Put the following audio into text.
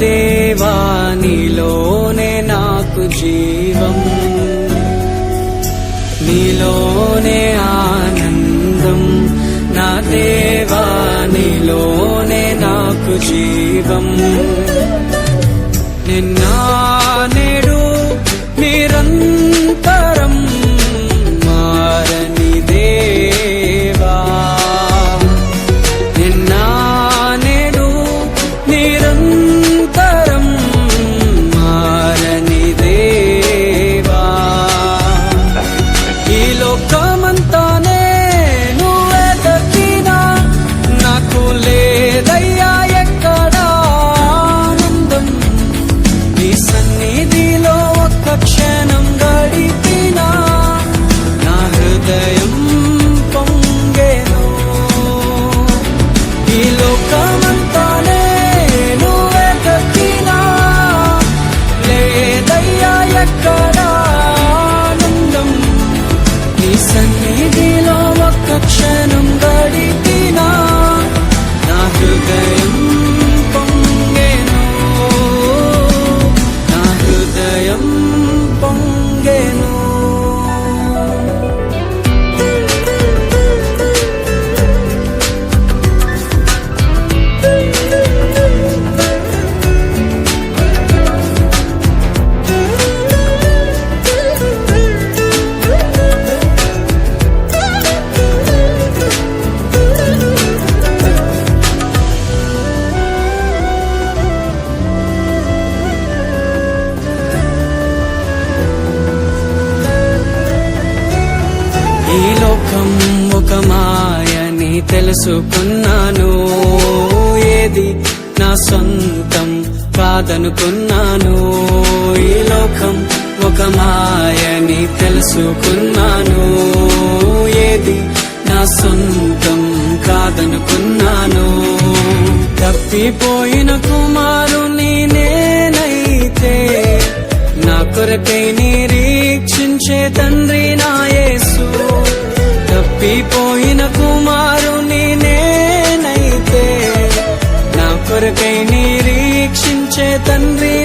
దేవా నీలోనే నాకు జీవం, నీలోనే ఆనందం. నా దేవా నీలోనే నాకు జీవం. నిన్న నేడు నిరంతరం మారని దేవా, నిన్న నేడు నిరంతరం మారని దేవా. ఈ లోకమంతానే నువ్వే దక్కినా నాకు లేదయ్యా ఎక్కడా ఆనందం. నీ సన్నిధిలో ఒక్క క్షణం గడిపినా నా హృదయం పొంగెను. ఈ లోకమంతానే నువ్వే దక్కినా లేదయ్యా ఎక్కడా ఆనందం. నీ సన్నిధిలో ఒక్క క్షణం గడిపినా నా హృదయం పొంగెను, నా హృదయం పొంగెను. ఈ లోకం ఒక మాయని తెలుసుకున్నాను, ఏది నా సొంతం కాదనుకున్నాను. ఈ లోకం ఒక మాయని తెలుసుకున్నాను, ఏది నా సొంతం కాదనుకున్నాను. తప్పిపోయిన కుమారుని నేనైతే నా కొరకై నిరీక్షించే తండ్రి నా యేసు. తప్పిపోయిన కుమారుని నేనైతే నా కొరకై నిరీక్షించే తండ్రి